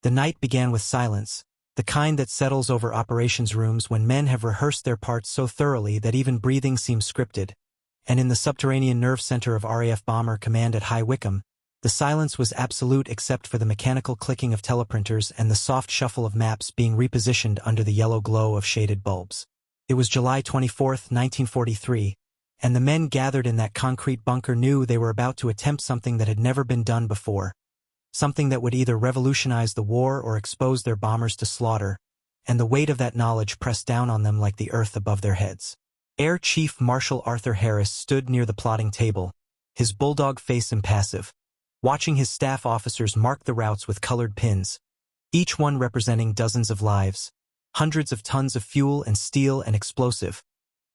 The night began with silence, the kind that settles over operations rooms when men have rehearsed their parts so thoroughly that even breathing seems scripted. And in the subterranean nerve center of RAF Bomber Command at High Wycombe, the silence was absolute except for the mechanical clicking of teleprinters and the soft shuffle of maps being repositioned under the yellow glow of shaded bulbs. It was July 24, 1943, and the men gathered in that concrete bunker knew they were about to attempt something that had never been done before, something that would either revolutionize the war or expose their bombers to slaughter, and the weight of that knowledge pressed down on them like the earth above their heads. Air Chief Marshal Arthur Harris stood near the plotting table, his bulldog face impassive, watching his staff officers mark the routes with colored pins, each one representing dozens of lives, hundreds of tons of fuel and steel and explosive,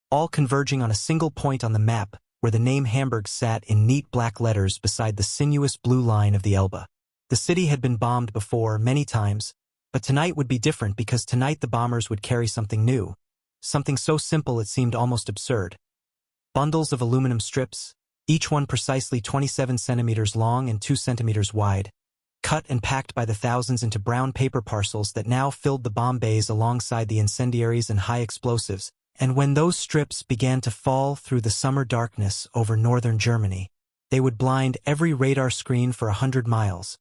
all converging on a single point on the map where the name Hamburg sat in neat black letters beside the sinuous blue line of the Elbe. The city had been bombed before many times, but tonight would be different because tonight the bombers would carry something new, something so simple it seemed almost absurd. Bundles of aluminum strips, each one precisely 27 centimeters long and 2 centimeters wide, cut and packed by the thousands into brown paper parcels that now filled the bomb bays alongside the incendiaries and high explosives, and when those strips began to fall through the summer darkness over northern Germany, they would blind every radar screen for 100 miles,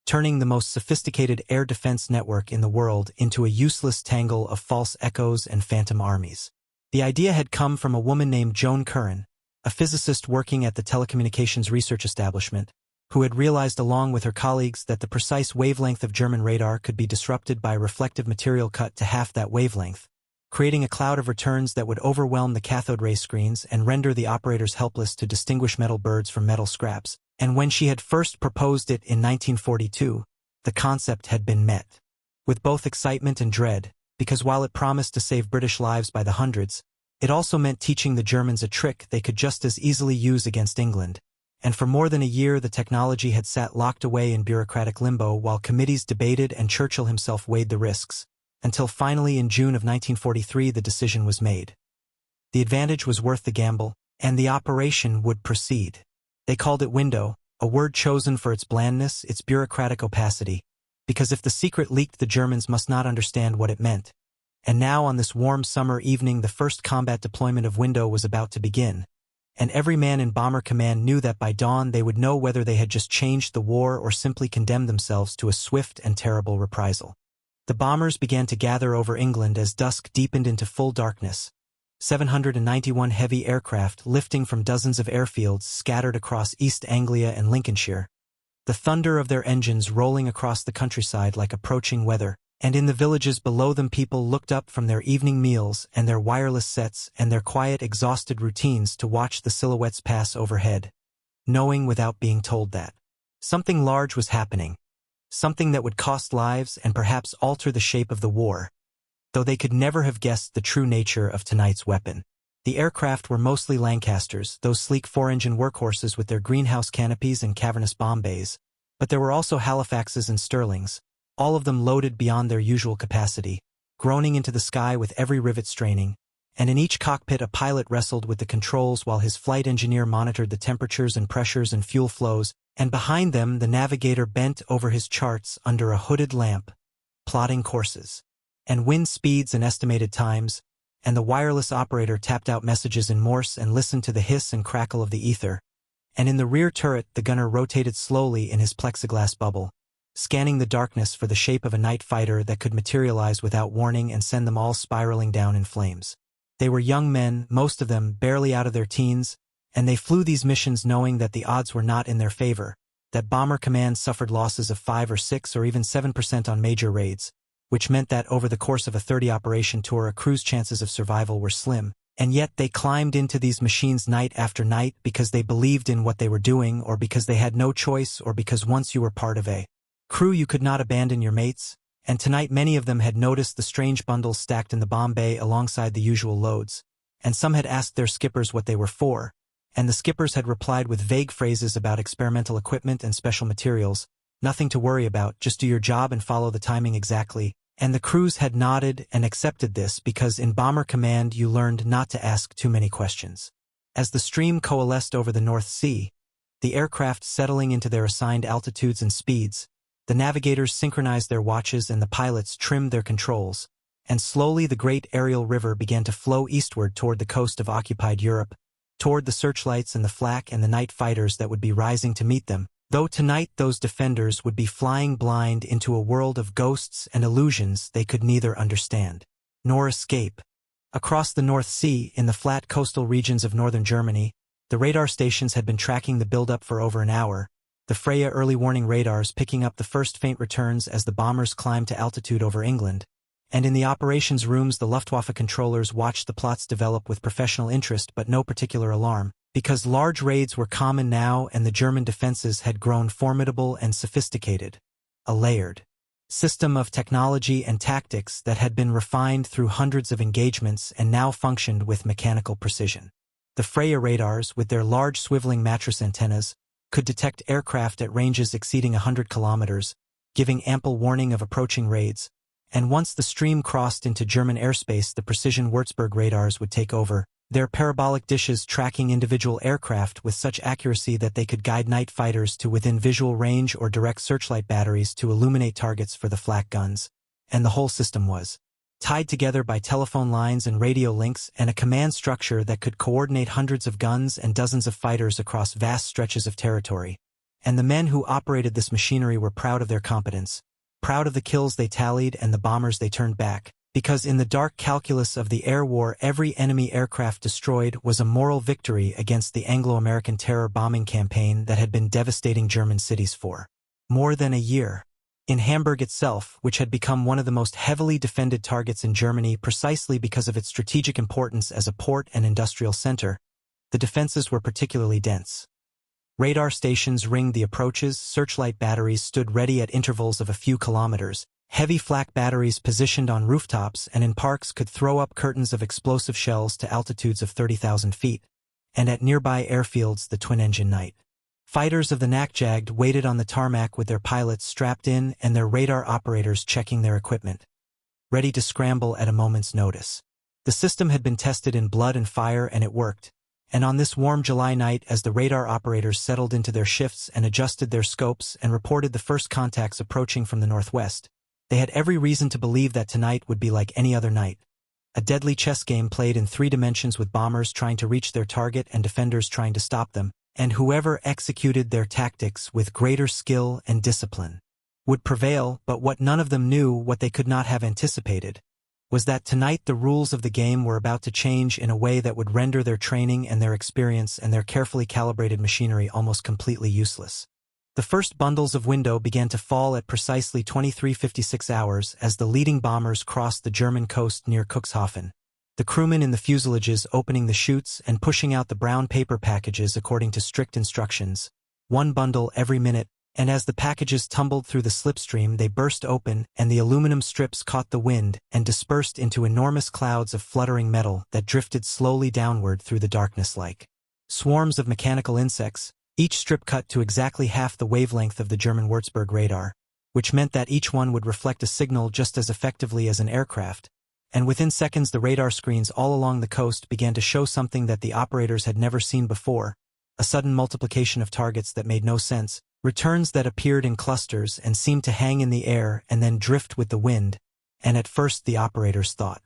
turning the most sophisticated air defense network in the world into a useless tangle of false echoes and phantom armies. The idea had come from a woman named Joan Curran, a physicist working at the telecommunications research establishment, who had realized along with her colleagues that the precise wavelength of German radar could be disrupted by reflective material cut to half that wavelength, creating a cloud of returns that would overwhelm the cathode ray screens and render the operators helpless to distinguish metal birds from metal scraps. And when she had first proposed it in 1942, the concept had been met with both excitement and dread, because while it promised to save British lives by the hundreds, it also meant teaching the Germans a trick they could just as easily use against England. And for more than a year the technology had sat locked away in bureaucratic limbo while committees debated and Churchill himself weighed the risks, until finally in June of 1943 the decision was made. The advantage was worth the gamble, and the operation would proceed. They called it window, a word chosen for its blandness, its bureaucratic opacity, because if the secret leaked the Germans must not understand what it meant. And now on this warm summer evening the first combat deployment of window was about to begin, and every man in Bomber Command knew that by dawn they would know whether they had just changed the war or simply condemned themselves to a swift and terrible reprisal. The bombers began to gather over England as dusk deepened into full darkness, 791 heavy aircraft lifting from dozens of airfields scattered across East Anglia and Lincolnshire, the thunder of their engines rolling across the countryside like approaching weather, and in the villages below them people looked up from their evening meals and their wireless sets and their quiet, exhausted routines to watch the silhouettes pass overhead, knowing without being told that something large was happening, something that would cost lives and perhaps alter the shape of the war, though they could never have guessed the true nature of tonight's weapon. The aircraft were mostly Lancasters, those sleek four-engine workhorses with their greenhouse canopies and cavernous bomb bays, but there were also Halifaxes and Stirlings, all of them loaded beyond their usual capacity, groaning into the sky with every rivet straining, and in each cockpit a pilot wrestled with the controls while his flight engineer monitored the temperatures and pressures and fuel flows, and behind them the navigator bent over his charts under a hooded lamp, plotting courses and wind speeds and estimated times, and the wireless operator tapped out messages in Morse and listened to the hiss and crackle of the ether, and in the rear turret the gunner rotated slowly in his plexiglass bubble, scanning the darkness for the shape of a night fighter that could materialize without warning and send them all spiraling down in flames. They were young men, most of them barely out of their teens, and they flew these missions knowing that the odds were not in their favor, that Bomber Command suffered losses of 5 or 6 or even 7% on major raids, which meant that over the course of a 30-operation tour a crew's chances of survival were slim, and yet they climbed into these machines night after night because they believed in what they were doing or because they had no choice or because once you were part of a crew you could not abandon your mates, and tonight many of them had noticed the strange bundles stacked in the bomb bay alongside the usual loads, and some had asked their skippers what they were for, and the skippers had replied with vague phrases about experimental equipment and special materials, nothing to worry about, just do your job and follow the timing exactly. And the crews had nodded and accepted this because in Bomber Command you learned not to ask too many questions. As the stream coalesced over the North Sea, the aircraft settling into their assigned altitudes and speeds, The navigators synchronized their watches and the pilots trimmed their controls, and slowly the great aerial river began to flow eastward toward the coast of occupied Europe, toward the searchlights and the flak and the night fighters that would be rising to meet them, though tonight those defenders would be flying blind into a world of ghosts and illusions they could neither understand nor escape. Across the North Sea, in the flat coastal regions of northern Germany, the radar stations had been tracking the buildup for over an hour, the Freya early warning radars picking up the first faint returns as the bombers climbed to altitude over England, and in the operations rooms the Luftwaffe controllers watched the plots develop with professional interest but no particular alarm, because large raids were common now and the German defenses had grown formidable and sophisticated, a layered system of technology and tactics that had been refined through hundreds of engagements and now functioned with mechanical precision. The Freya radars, with their large swiveling mattress antennas, could detect aircraft at ranges exceeding 100 kilometers, giving ample warning of approaching raids, and once the stream crossed into German airspace the precision Würzburg radars would take over, their parabolic dishes tracking individual aircraft with such accuracy that they could guide night fighters to within visual range or direct searchlight batteries to illuminate targets for the flak guns, and the whole system was tied together by telephone lines and radio links and a command structure that could coordinate hundreds of guns and dozens of fighters across vast stretches of territory. And the men who operated this machinery were proud of their competence, proud of the kills they tallied and the bombers they turned back, because in the dark calculus of the air war every enemy aircraft destroyed was a moral victory against the Anglo-American terror bombing campaign that had been devastating German cities for more than a year. In Hamburg itself, which had become one of the most heavily defended targets in Germany precisely because of its strategic importance as a port and industrial center, the defenses were particularly dense. Radar stations ringed the approaches, searchlight batteries stood ready at intervals of a few kilometers, heavy flak batteries positioned on rooftops and in parks could throw up curtains of explosive shells to altitudes of 30,000 feet, and at nearby airfields the twin-engine night fighters of the Nakjagd waited on the tarmac with their pilots strapped in and their radar operators checking their equipment, ready to scramble at a moment's notice. The system had been tested in blood and fire and it worked, and on this warm July night as the radar operators settled into their shifts and adjusted their scopes and reported the first contacts approaching from the northwest, they had every reason to believe that tonight would be like any other night. A deadly chess game played in 3 dimensions with bombers trying to reach their target and defenders trying to stop them, and whoever executed their tactics with greater skill and discipline would prevail. But what none of them knew, what they could not have anticipated, was that tonight the rules of the game were about to change in a way that would render their training and their experience and their carefully calibrated machinery almost completely useless. The first bundles of window began to fall at precisely 23:56 hours as the leading bombers crossed the German coast near Cuxhaven, the crewmen in the fuselages opening the chutes and pushing out the brown paper packages according to strict instructions, 1 bundle every minute, and as the packages tumbled through the slipstream they burst open and the aluminum strips caught the wind and dispersed into enormous clouds of fluttering metal that drifted slowly downward through the darkness like swarms of mechanical insects, each strip cut to exactly half the wavelength of the German Würzburg radar, which meant that each one would reflect a signal just as effectively as an aircraft, and within seconds the radar screens all along the coast began to show something that the operators had never seen before, a sudden multiplication of targets that made no sense, returns that appeared in clusters and seemed to hang in the air and then drift with the wind, and at first the operators thought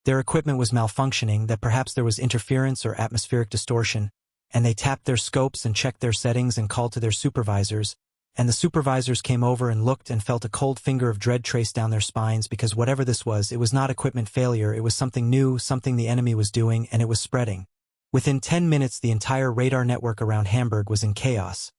their equipment was malfunctioning, that perhaps there was interference or atmospheric distortion, and they tapped their scopes and checked their settings and called to their supervisors, and the supervisors came over and looked and felt a cold finger of dread trace down their spines because whatever this was, it was not equipment failure, it was something new, something the enemy was doing, and it was spreading. Within 10 minutes the entire radar network around Hamburg was in chaos.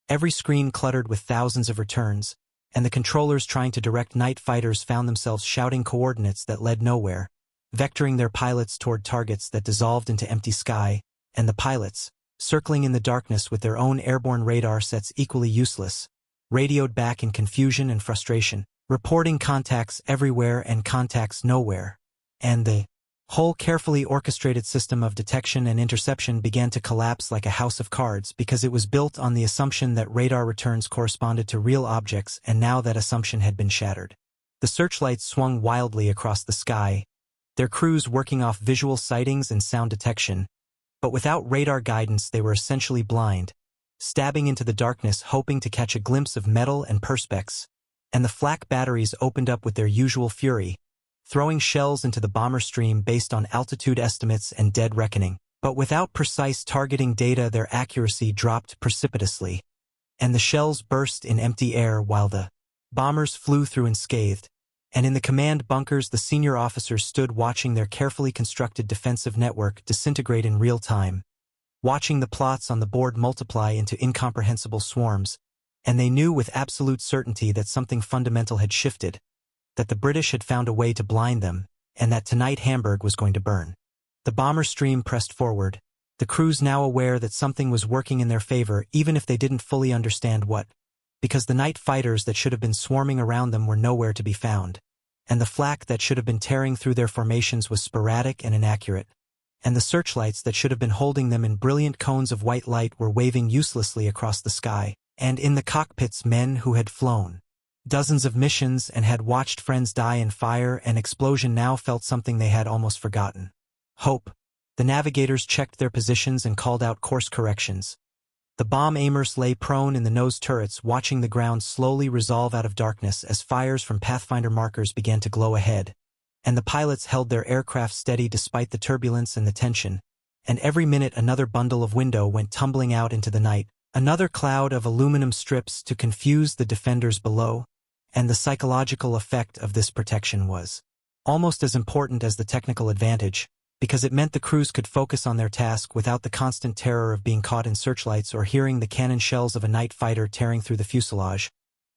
Every screen cluttered with thousands of returns, and the controllers trying to direct night fighters found themselves shouting coordinates that led nowhere, vectoring their pilots toward targets that dissolved into empty sky, and the pilots, circling in the darkness with their own airborne radar sets equally useless, radioed back in confusion and frustration, reporting contacts everywhere and contacts nowhere, and the whole carefully orchestrated system of detection and interception began to collapse like a house of cards because it was built on the assumption that radar returns corresponded to real objects, and now that assumption had been shattered. The searchlights swung wildly across the sky, their crews working off visual sightings and sound detection, but without radar guidance they were essentially blind, stabbing into the darkness hoping to catch a glimpse of metal and perspex, and the flak batteries opened up with their usual fury, throwing shells into the bomber stream based on altitude estimates and dead reckoning. But without precise targeting data, their accuracy dropped precipitously, and the shells burst in empty air while the bombers flew through unscathed. And in the command bunkers, the senior officers stood watching their carefully constructed defensive network disintegrate in real time, watching the plots on the board multiply into incomprehensible swarms, and they knew with absolute certainty that something fundamental had shifted, that the British had found a way to blind them, and that tonight Hamburg was going to burn. The bomber stream pressed forward, the crews now aware that something was working in their favor even if they didn't fully understand what, because the night fighters that should have been swarming around them were nowhere to be found, and the flak that should have been tearing through their formations was sporadic and inaccurate, and the searchlights that should have been holding them in brilliant cones of white light were waving uselessly across the sky, and in the cockpits men who had flown dozens of missions and had watched friends die in fire and explosion now felt something they had almost forgotten: hope. The navigators checked their positions and called out course corrections. The bomb aimers lay prone in the nose turrets, watching the ground slowly resolve out of darkness as fires from Pathfinder markers began to glow ahead, and the pilots held their aircraft steady despite the turbulence and the tension, and every minute another bundle of window went tumbling out into the night, another cloud of aluminum strips to confuse the defenders below, and the psychological effect of this protection was almost as important as the technical advantage, because it meant the crews could focus on their task without the constant terror of being caught in searchlights or hearing the cannon shells of a night fighter tearing through the fuselage,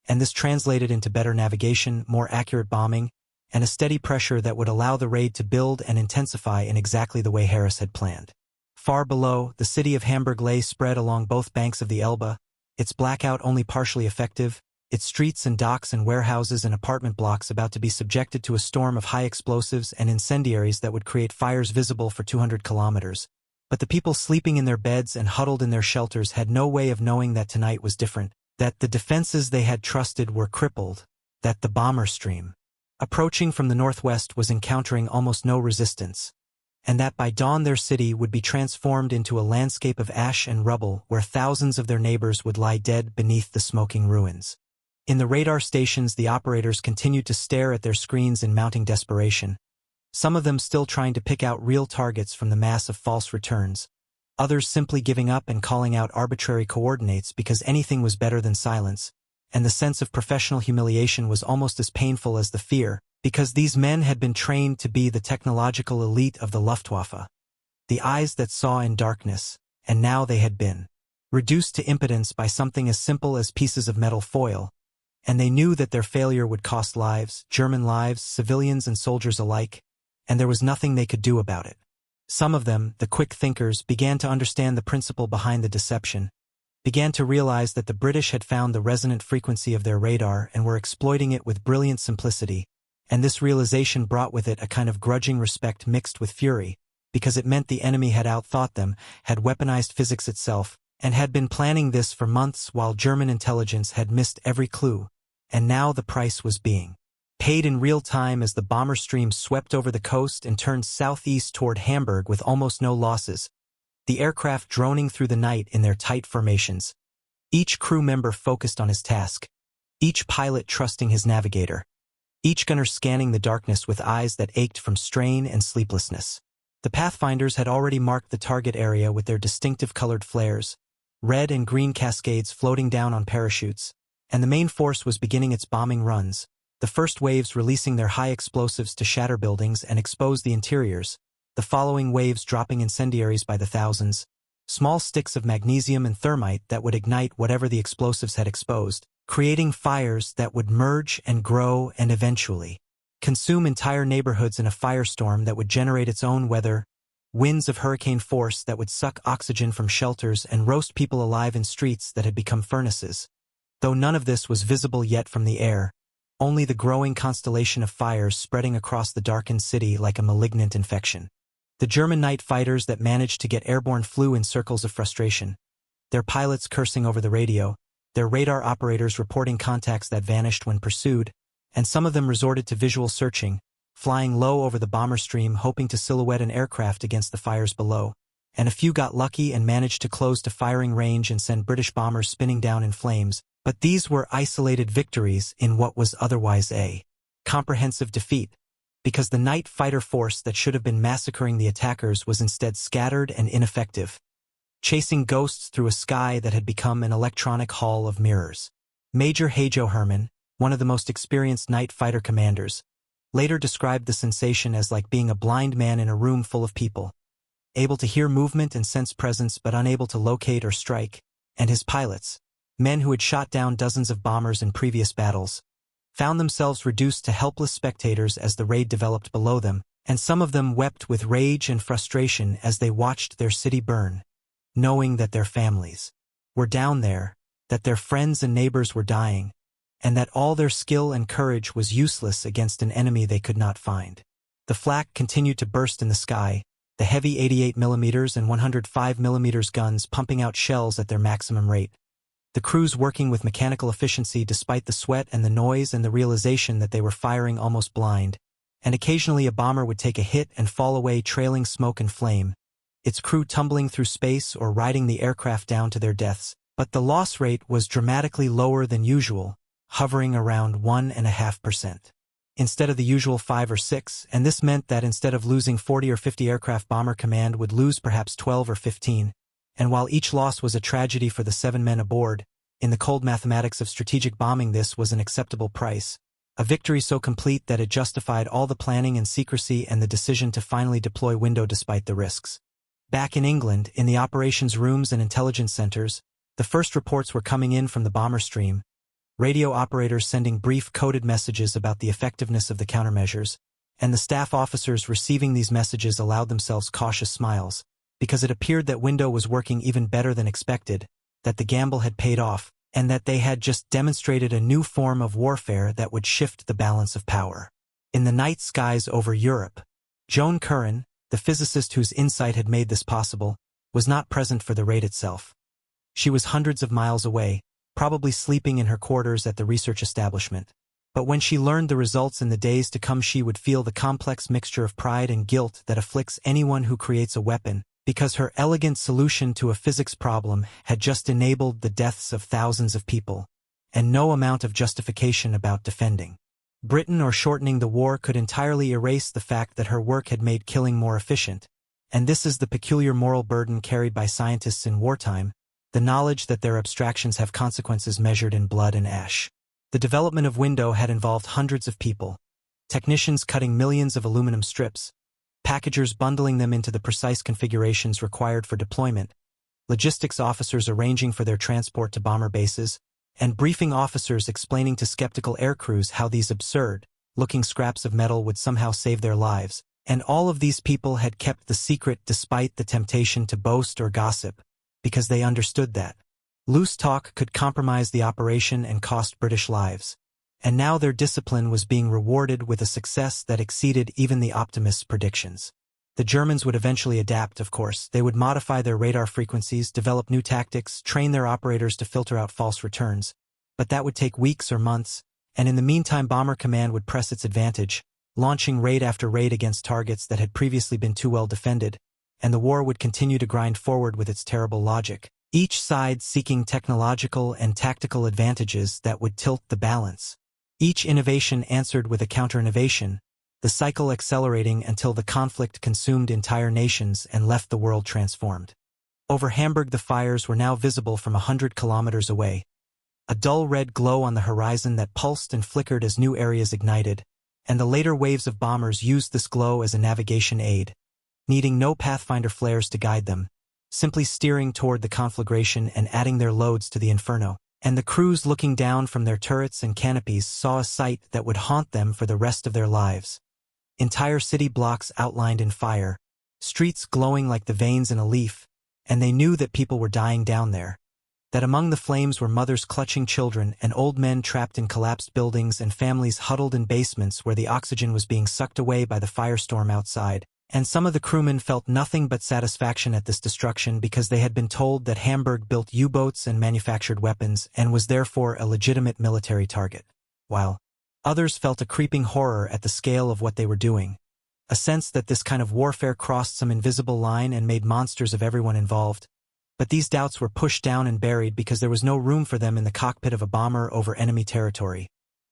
and this translated into better navigation, more accurate bombing, and a steady pressure that would allow the raid to build and intensify in exactly the way Harris had planned. Far below, the city of Hamburg lay spread along both banks of the Elbe, its blackout only partially effective, its streets and docks and warehouses and apartment blocks about to be subjected to a storm of high explosives and incendiaries that would create fires visible for 200 kilometers. But the people sleeping in their beds and huddled in their shelters had no way of knowing that tonight was different, that the defenses they had trusted were crippled, that the bomber stream, approaching from the northwest, was encountering almost no resistance, and that by dawn their city would be transformed into a landscape of ash and rubble where thousands of their neighbors would lie dead beneath the smoking ruins. In the radar stations, the operators continued to stare at their screens in mounting desperation, some of them still trying to pick out real targets from the mass of false returns, others simply giving up and calling out arbitrary coordinates because anything was better than silence, and the sense of professional humiliation was almost as painful as the fear, because these men had been trained to be the technological elite of the Luftwaffe, the eyes that saw in darkness, and now they had been reduced to impotence by something as simple as pieces of metal foil, and they knew that their failure would cost lives, German lives, civilians and soldiers alike, and there was nothing they could do about it. Some of them, the quick thinkers, began to understand the principle behind the deception, began to realize that the British had found the resonant frequency of their radar and were exploiting it with brilliant simplicity, and this realization brought with it a kind of grudging respect mixed with fury, because it meant the enemy had outthought them, had weaponized physics itself, and had been planning this for months while German intelligence had missed every clue. And now the price was being paid in real time as the bomber stream swept over the coast and turned southeast toward Hamburg with almost no losses, the aircraft droning through the night in their tight formations, each crew member focused on his task, each pilot trusting his navigator, each gunner scanning the darkness with eyes that ached from strain and sleeplessness. The Pathfinders had already marked the target area with their distinctive colored flares, red and green cascades floating down on parachutes, and the main force was beginning its bombing runs, the first waves releasing their high explosives to shatter buildings and expose the interiors, the following waves dropping incendiaries by the thousands, small sticks of magnesium and thermite that would ignite whatever the explosives had exposed, creating fires that would merge and grow and eventually consume entire neighborhoods in a firestorm that would generate its own weather, winds of hurricane force that would suck oxygen from shelters and roast people alive in streets that had become furnaces. Though none of this was visible yet from the air, only the growing constellation of fires spreading across the darkened city like a malignant infection. The German night fighters that managed to get airborne flew in circles of frustration, their pilots cursing over the radio, their radar operators reporting contacts that vanished when pursued, and some of them resorted to visual searching, flying low over the bomber stream hoping to silhouette an aircraft against the fires below, and a few got lucky and managed to close to firing range and send British bombers spinning down in flames, But these were isolated victories in what was otherwise a comprehensive defeat, because the night fighter force that should have been massacring the attackers was instead scattered and ineffective, chasing ghosts through a sky that had become an electronic hall of mirrors. Major Hajo Herman, one of the most experienced night fighter commanders, later described the sensation as like being a blind man in a room full of people, able to hear movement and sense presence but unable to locate or strike, and his pilots, men who had shot down dozens of bombers in previous battles, found themselves reduced to helpless spectators as the raid developed below them, and some of them wept with rage and frustration as they watched their city burn, knowing that their families were down there, that their friends and neighbors were dying, and that all their skill and courage was useless against an enemy they could not find. The flak continued to burst in the sky, the heavy 88mm and 105mm guns pumping out shells at their maximum rate, the crews working with mechanical efficiency despite the sweat and the noise and the realization that they were firing almost blind, and occasionally a bomber would take a hit and fall away trailing smoke and flame, its crew tumbling through space or riding the aircraft down to their deaths. But the loss rate was dramatically lower than usual, hovering around 1.5%. Instead of the usual 5 or 6, and this meant that instead of losing 40 or 50 aircraft Bomber Command would lose perhaps 12 or 15, and while each loss was a tragedy for the 7 men aboard, in the cold mathematics of strategic bombing this was an acceptable price, a victory so complete that it justified all the planning and secrecy and the decision to finally deploy Window despite the risks. Back in England, in the operations rooms and intelligence centers, the first reports were coming in from the bomber stream, radio operators sending brief coded messages about the effectiveness of the countermeasures, and the staff officers receiving these messages allowed themselves cautious smiles, because it appeared that Window was working even better than expected, that the gamble had paid off, and that they had just demonstrated a new form of warfare that would shift the balance of power. In the night skies over Europe, Joan Curran, the physicist whose insight had made this possible, was not present for the raid itself. She was hundreds of miles away, probably sleeping in her quarters at the research establishment. But when she learned the results in the days to come, she would feel the complex mixture of pride and guilt that afflicts anyone who creates a weapon, because her elegant solution to a physics problem had just enabled the deaths of thousands of people, and no amount of justification about defending Britain or shortening the war could entirely erase the fact that her work had made killing more efficient. And this is the peculiar moral burden carried by scientists in wartime, the knowledge that their abstractions have consequences measured in blood and ash. The development of Window had involved hundreds of people, technicians cutting millions of aluminum strips, packagers bundling them into the precise configurations required for deployment, logistics officers arranging for their transport to bomber bases, and briefing officers explaining to skeptical aircrews how these absurd-looking scraps of metal would somehow save their lives. And all of these people had kept the secret despite the temptation to boast or gossip, because they understood that loose talk could compromise the operation and cost British lives. And now their discipline was being rewarded with a success that exceeded even the optimists' predictions. The Germans would eventually adapt, of course. They would modify their radar frequencies, develop new tactics, train their operators to filter out false returns. But that would take weeks or months, and in the meantime Bomber Command would press its advantage, launching raid after raid against targets that had previously been too well defended, and the war would continue to grind forward with its terrible logic, each side seeking technological and tactical advantages that would tilt the balance. Each innovation answered with a counter-innovation, the cycle accelerating until the conflict consumed entire nations and left the world transformed. Over Hamburg the fires were now visible from 100 kilometers away, a dull red glow on the horizon that pulsed and flickered as new areas ignited, and the later waves of bombers used this glow as a navigation aid, needing no Pathfinder flares to guide them, simply steering toward the conflagration and adding their loads to the inferno. And the crews looking down from their turrets and canopies saw a sight that would haunt them for the rest of their lives. Entire city blocks outlined in fire, streets glowing like the veins in a leaf, and they knew that people were dying down there, that among the flames were mothers clutching children and old men trapped in collapsed buildings and families huddled in basements where the oxygen was being sucked away by the firestorm outside. And some of the crewmen felt nothing but satisfaction at this destruction because they had been told that Hamburg built U-boats and manufactured weapons and was therefore a legitimate military target, while others felt a creeping horror at the scale of what they were doing, a sense that this kind of warfare crossed some invisible line and made monsters of everyone involved. But these doubts were pushed down and buried because there was no room for them in the cockpit of a bomber over enemy territory.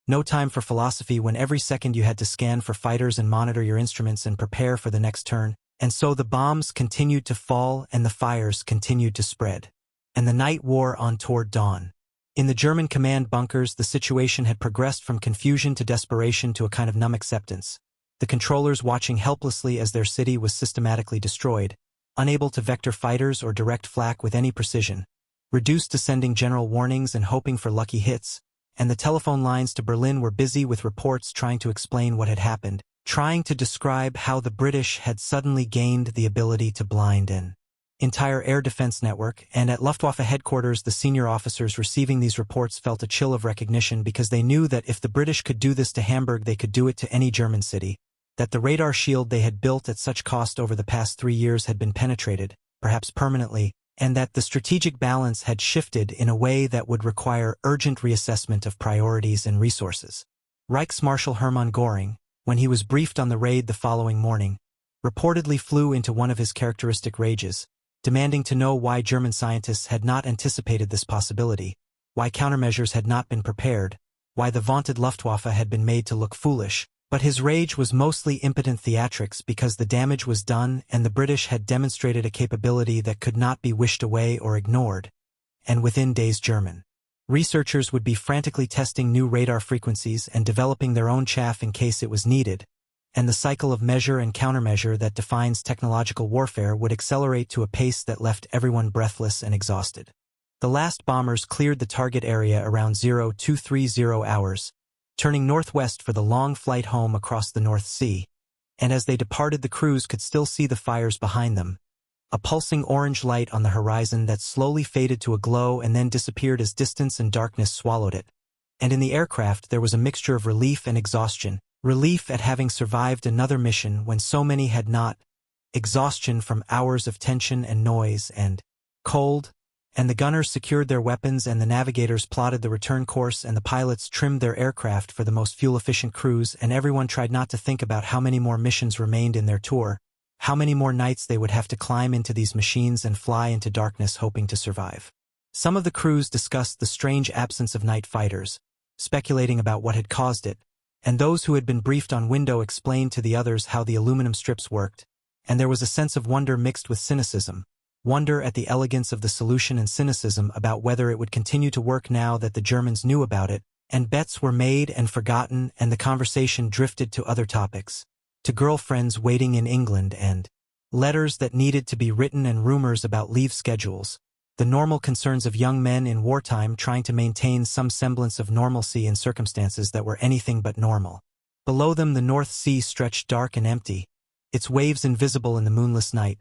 No time for philosophy when every second you had to scan for fighters and monitor your instruments and prepare for the next turn. And so the bombs continued to fall and the fires continued to spread. And the night wore on toward dawn. In the German command bunkers, the situation had progressed from confusion to desperation to a kind of numb acceptance. The controllers watching helplessly as their city was systematically destroyed, unable to vector fighters or direct flak with any precision, reduced to sending general warnings and hoping for lucky hits, and the telephone lines to Berlin were busy with reports trying to explain what had happened, trying to describe how the British had suddenly gained the ability to blind an entire air defense network, and at Luftwaffe headquarters the senior officers receiving these reports felt a chill of recognition because they knew that if the British could do this to Hamburg they could do it to any German city, that the radar shield they had built at such cost over the past 3 years had been penetrated, perhaps permanently, and that the strategic balance had shifted in a way that would require urgent reassessment of priorities and resources. Reichsmarschall Hermann Göring, when he was briefed on the raid the following morning, reportedly flew into one of his characteristic rages, demanding to know why German scientists had not anticipated this possibility, why countermeasures had not been prepared, why the vaunted Luftwaffe had been made to look foolish. But his rage was mostly impotent theatrics because the damage was done and the British had demonstrated a capability that could not be wished away or ignored. And within days German researchers would be frantically testing new radar frequencies and developing their own chaff in case it was needed, and the cycle of measure and countermeasure that defines technological warfare would accelerate to a pace that left everyone breathless and exhausted. The last bombers cleared the target area around 0230 hours, turning northwest for the long flight home across the North Sea, and as they departed the crews could still see the fires behind them, a pulsing orange light on the horizon that slowly faded to a glow and then disappeared as distance and darkness swallowed it. And in the aircraft there was a mixture of relief and exhaustion, relief at having survived another mission when so many had not, exhaustion from hours of tension and noise, and cold, and the gunners secured their weapons and the navigators plotted the return course and the pilots trimmed their aircraft for the most fuel-efficient cruise, and everyone tried not to think about how many more missions remained in their tour, how many more nights they would have to climb into these machines and fly into darkness hoping to survive. Some of the crews discussed the strange absence of night fighters, speculating about what had caused it, and those who had been briefed on window explained to the others how the aluminum strips worked, and there was a sense of wonder mixed with cynicism. Wonder at the elegance of the solution and cynicism about whether it would continue to work now that the Germans knew about it, and bets were made and forgotten and the conversation drifted to other topics, to girlfriends waiting in England and letters that needed to be written and rumors about leave schedules, the normal concerns of young men in wartime trying to maintain some semblance of normalcy in circumstances that were anything but normal. Below them the North Sea stretched dark and empty, its waves invisible in the moonless night,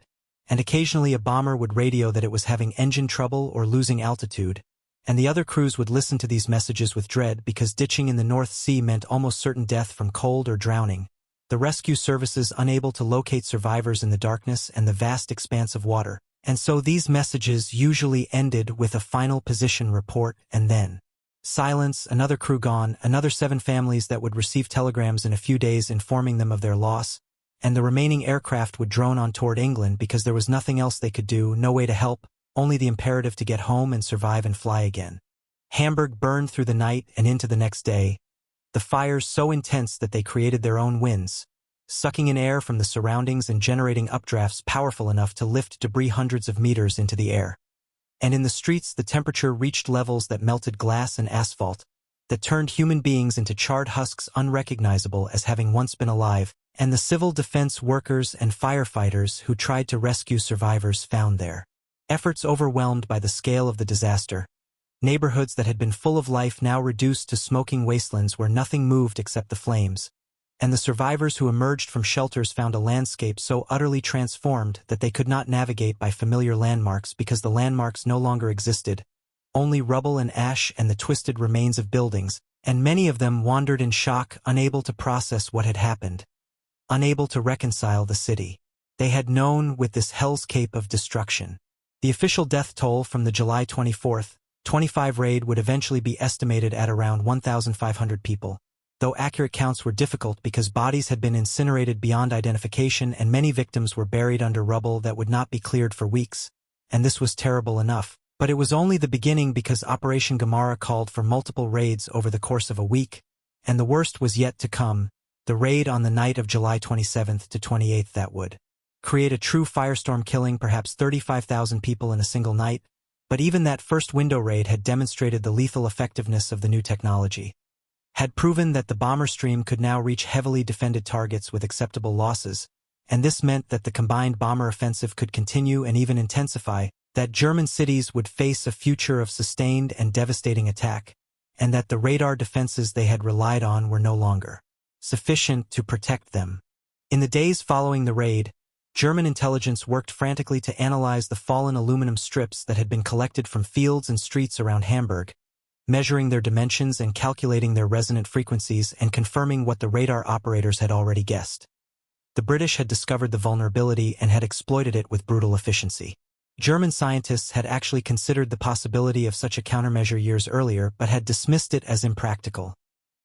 and occasionally a bomber would radio that it was having engine trouble or losing altitude, and the other crews would listen to these messages with dread because ditching in the North Sea meant almost certain death from cold or drowning, the rescue services unable to locate survivors in the darkness and the vast expanse of water, and so these messages usually ended with a final position report and then silence, another crew gone, another 7 families that would receive telegrams in a few days informing them of their loss, and the remaining aircraft would drone on toward England because there was nothing else they could do, no way to help, only the imperative to get home and survive and fly again. Hamburg burned through the night and into the next day, the fires so intense that they created their own winds, sucking in air from the surroundings and generating updrafts powerful enough to lift debris hundreds of meters into the air. And in the streets the temperature reached levels that melted glass and asphalt, that turned human beings into charred husks unrecognizable as having once been alive, and the civil defense workers and firefighters who tried to rescue survivors found their efforts overwhelmed by the scale of the disaster. Neighborhoods that had been full of life now reduced to smoking wastelands where nothing moved except the flames, and the survivors who emerged from shelters found a landscape so utterly transformed that they could not navigate by familiar landmarks because the landmarks no longer existed, only rubble and ash and the twisted remains of buildings, and many of them wandered in shock, unable to process what had happened, unable to reconcile the city they had known with this hellscape of destruction. The official death toll from the July 24th, 25 raid would eventually be estimated at around 1,500 people, though accurate counts were difficult because bodies had been incinerated beyond identification and many victims were buried under rubble that would not be cleared for weeks, and this was terrible enough. But it was only the beginning because Operation Gomorrah called for multiple raids over the course of a week, and the worst was yet to come, the raid on the night of July 27th to 28th that would create a true firestorm, killing perhaps 35,000 people in a single night. But even that first window raid had demonstrated the lethal effectiveness of the new technology, had proven that the bomber stream could now reach heavily defended targets with acceptable losses, and this meant that the combined bomber offensive could continue and even intensify, that German cities would face a future of sustained and devastating attack, and that the radar defenses they had relied on were no longer sufficient to protect them. In the days following the raid, German intelligence worked frantically to analyze the fallen aluminum strips that had been collected from fields and streets around Hamburg, measuring their dimensions and calculating their resonant frequencies and confirming what the radar operators had already guessed. The British had discovered the vulnerability and had exploited it with brutal efficiency. German scientists had actually considered the possibility of such a countermeasure years earlier but had dismissed it as impractical,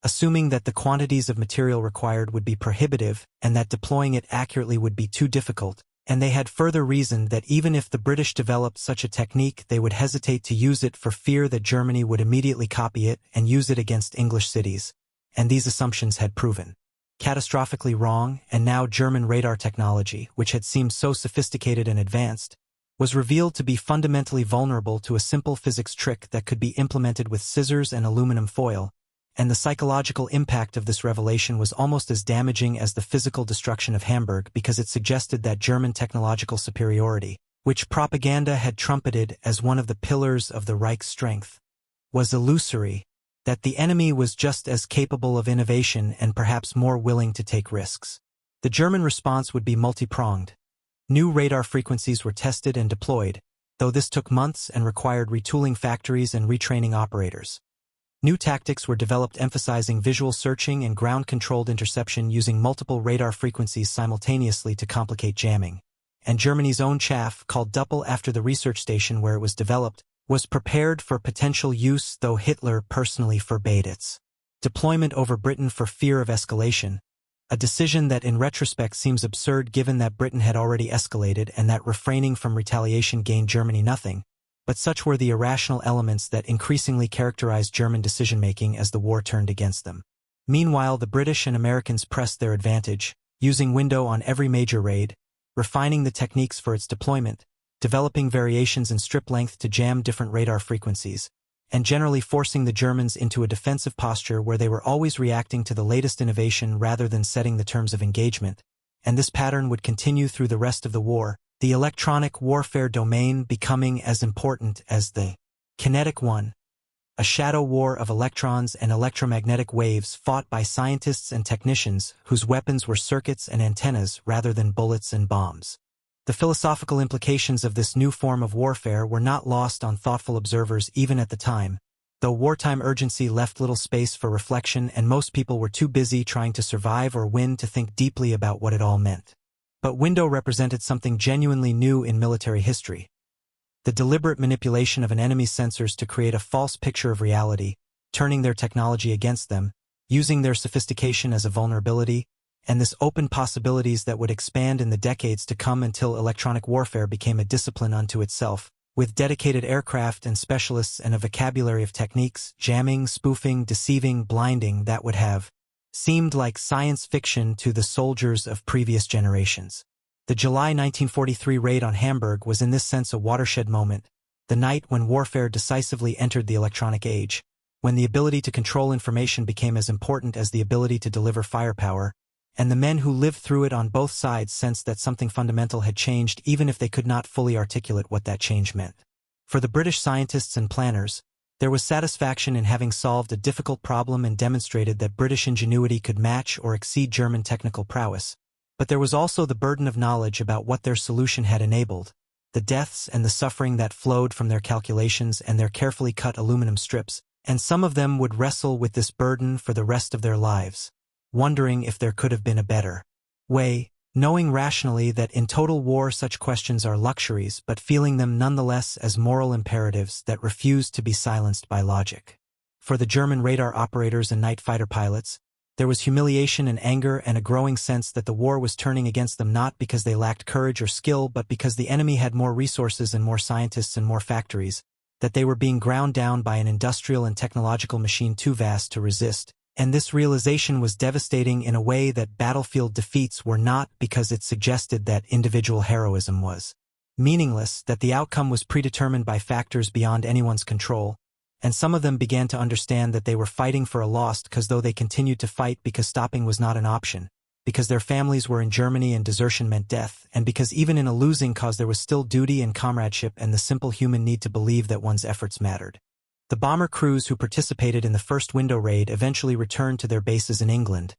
assuming that the quantities of material required would be prohibitive and that deploying it accurately would be too difficult, and they had further reasoned that even if the British developed such a technique they would hesitate to use it for fear that Germany would immediately copy it and use it against English cities, and these assumptions had proven catastrophically wrong, and now German radar technology, which had seemed so sophisticated and advanced, was revealed to be fundamentally vulnerable to a simple physics trick that could be implemented with scissors and aluminum foil, and the psychological impact of this revelation was almost as damaging as the physical destruction of Hamburg because it suggested that German technological superiority, which propaganda had trumpeted as one of the pillars of the Reich's strength, was illusory, that the enemy was just as capable of innovation and perhaps more willing to take risks. The German response would be multi-pronged. New radar frequencies were tested and deployed, though this took months and required retooling factories and retraining operators. New tactics were developed emphasizing visual searching and ground-controlled interception using multiple radar frequencies simultaneously to complicate jamming. And Germany's own chaff, called Doppel after the research station where it was developed, was prepared for potential use, though Hitler personally forbade its deployment over Britain for fear of escalation, a decision that in retrospect seems absurd given that Britain had already escalated and that refraining from retaliation gained Germany nothing. But such were the irrational elements that increasingly characterized German decision-making as the war turned against them. Meanwhile, the British and Americans pressed their advantage, using window on every major raid, refining the techniques for its deployment, developing variations in strip length to jam different radar frequencies, and generally forcing the Germans into a defensive posture where they were always reacting to the latest innovation rather than setting the terms of engagement. And this pattern would continue through the rest of the war, the electronic warfare domain becoming as important as the kinetic one, a shadow war of electrons and electromagnetic waves fought by scientists and technicians whose weapons were circuits and antennas rather than bullets and bombs. The philosophical implications of this new form of warfare were not lost on thoughtful observers even at the time, though wartime urgency left little space for reflection and most people were too busy trying to survive or win to think deeply about what it all meant. But window represented something genuinely new in military history. The deliberate manipulation of an enemy's sensors to create a false picture of reality, turning their technology against them, using their sophistication as a vulnerability, and this opened possibilities that would expand in the decades to come until electronic warfare became a discipline unto itself, with dedicated aircraft and specialists and a vocabulary of techniques, jamming, spoofing, deceiving, blinding that would have seemed like science fiction to the soldiers of previous generations. The July 1943 raid on Hamburg was in this sense a watershed moment, the night when warfare decisively entered the electronic age, when the ability to control information became as important as the ability to deliver firepower, and the men who lived through it on both sides sensed that something fundamental had changed even if they could not fully articulate what that change meant. For the British scientists and planners, there was satisfaction in having solved a difficult problem and demonstrated that British ingenuity could match or exceed German technical prowess. But there was also the burden of knowledge about what their solution had enabled, the deaths and the suffering that flowed from their calculations and their carefully cut aluminum strips, and some of them would wrestle with this burden for the rest of their lives, wondering if there could have been a better way, knowing rationally that in total war such questions are luxuries but feeling them nonetheless as moral imperatives that refuse to be silenced by logic. For the German radar operators and night fighter pilots, There was humiliation and anger and a growing sense that the war was turning against them not because they lacked courage or skill but because the enemy had more resources and more scientists and more factories, that they were being ground down by an industrial and technological machine too vast to resist. And this realization was devastating in a way that battlefield defeats were not because it suggested that individual heroism was meaningless, that the outcome was predetermined by factors beyond anyone's control, and some of them began to understand that they were fighting for a loss because though they continued to fight because stopping was not an option, because their families were in Germany and desertion meant death, and because even in a losing cause there was still duty and comradeship and the simple human need to believe that one's efforts mattered. The bomber crews who participated in the first window raid eventually returned to their bases in England,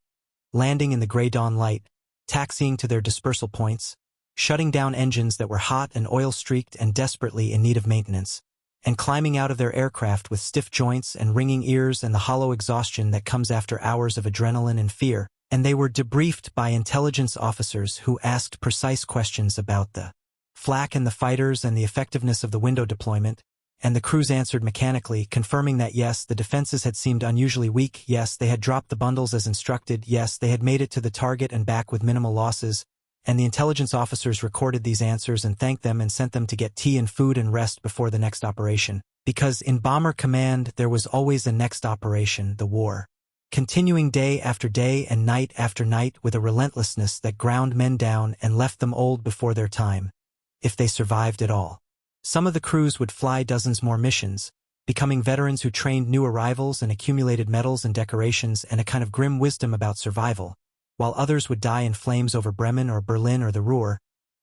landing in the grey dawn light, taxiing to their dispersal points, shutting down engines that were hot and oil-streaked and desperately in need of maintenance, and climbing out of their aircraft with stiff joints and ringing ears and the hollow exhaustion that comes after hours of adrenaline and fear, and they were debriefed by intelligence officers who asked precise questions about the flak and the fighters and the effectiveness of the window deployment, and the crews answered mechanically, confirming that yes, the defenses had seemed unusually weak, yes, they had dropped the bundles as instructed, yes, they had made it to the target and back with minimal losses, and the intelligence officers recorded these answers and thanked them and sent them to get tea and food and rest before the next operation, because in Bomber Command there was always a next operation, the war, continuing day after day and night after night with a relentlessness that ground men down and left them old before their time, if they survived at all. Some of the crews would fly dozens more missions, becoming veterans who trained new arrivals and accumulated medals and decorations and a kind of grim wisdom about survival, while others would die in flames over Bremen or Berlin or the Ruhr,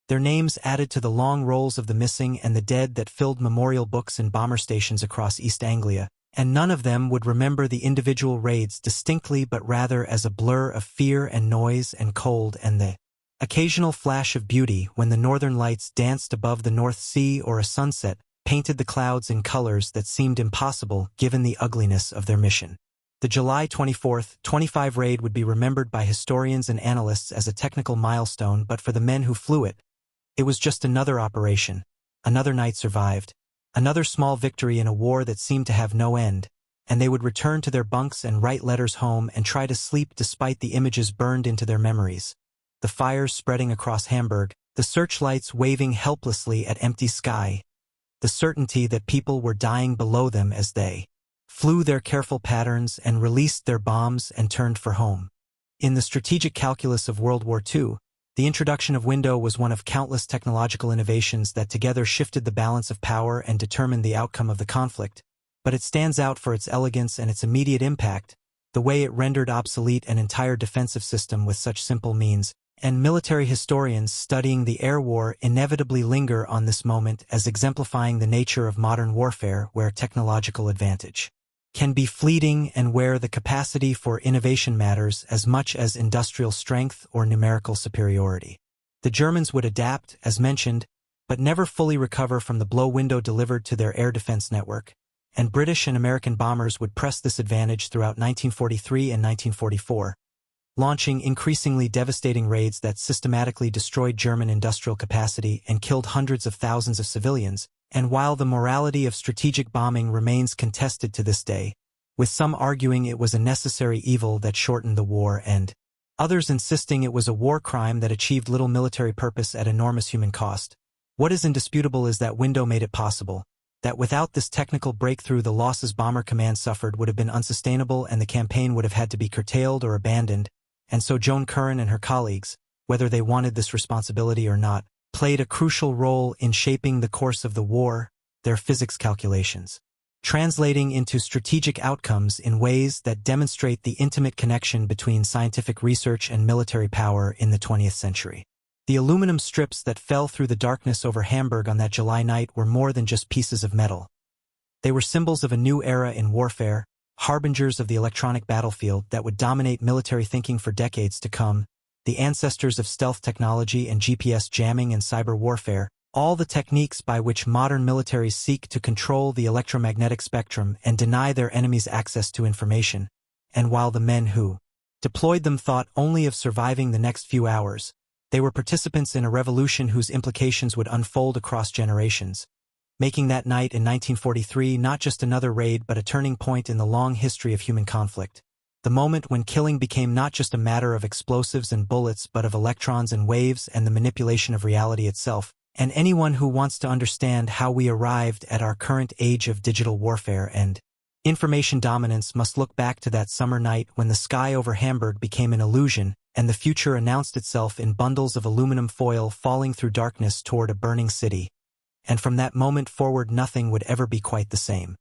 their names added to the long rolls of the missing and the dead that filled memorial books in bomber stations across East Anglia, and none of them would remember the individual raids distinctly but rather as a blur of fear and noise and cold and the occasional flash of beauty when the northern lights danced above the North Sea or a sunset painted the clouds in colors that seemed impossible given the ugliness of their mission. The July 24, 25 raid would be remembered by historians and analysts as a technical milestone, but for the men who flew it, it was just another operation, another night survived, another small victory in a war that seemed to have no end, and they would return to their bunks and write letters home and try to sleep despite the images burned into their memories. The fires spreading across Hamburg, the searchlights waving helplessly at empty sky, the certainty that people were dying below them as they flew their careful patterns and released their bombs and turned for home. In the strategic calculus of World War II, the introduction of window was one of countless technological innovations that together shifted the balance of power and determined the outcome of the conflict, but it stands out for its elegance and its immediate impact, the way it rendered obsolete an entire defensive system with such simple means, and military historians studying the air war inevitably linger on this moment as exemplifying the nature of modern warfare where technological advantage can be fleeting and where the capacity for innovation matters as much as industrial strength or numerical superiority. The Germans would adapt, as mentioned, but never fully recover from the blow window delivered to their air defense network, and British and American bombers would press this advantage throughout 1943 and 1944, launching increasingly devastating raids that systematically destroyed German industrial capacity and killed hundreds of thousands of civilians, and while the morality of strategic bombing remains contested to this day, with some arguing it was a necessary evil that shortened the war and others insisting it was a war crime that achieved little military purpose at enormous human cost, what is indisputable is that window made it possible, that without this technical breakthrough the losses Bomber Command suffered would have been unsustainable and the campaign would have had to be curtailed or abandoned, and so Joan Curran and her colleagues, whether they wanted this responsibility or not, played a crucial role in shaping the course of the war, their physics calculations, translating into strategic outcomes in ways that demonstrate the intimate connection between scientific research and military power in the 20th century. The aluminum strips that fell through the darkness over Hamburg on that July night were more than just pieces of metal. They were symbols of a new era in warfare, harbingers of the electronic battlefield that would dominate military thinking for decades to come, the ancestors of stealth technology and GPS jamming and cyber warfare, all the techniques by which modern militaries seek to control the electromagnetic spectrum and deny their enemies access to information, and while the men who deployed them thought only of surviving the next few hours, they were participants in a revolution whose implications would unfold across generations, making that night in 1943 not just another raid but a turning point in the long history of human conflict. The moment when killing became not just a matter of explosives and bullets but of electrons and waves and the manipulation of reality itself. And anyone who wants to understand how we arrived at our current age of digital warfare and information dominance must look back to that summer night when the sky over Hamburg became an illusion and the future announced itself in bundles of aluminum foil falling through darkness toward a burning city. And from that moment forward nothing would ever be quite the same.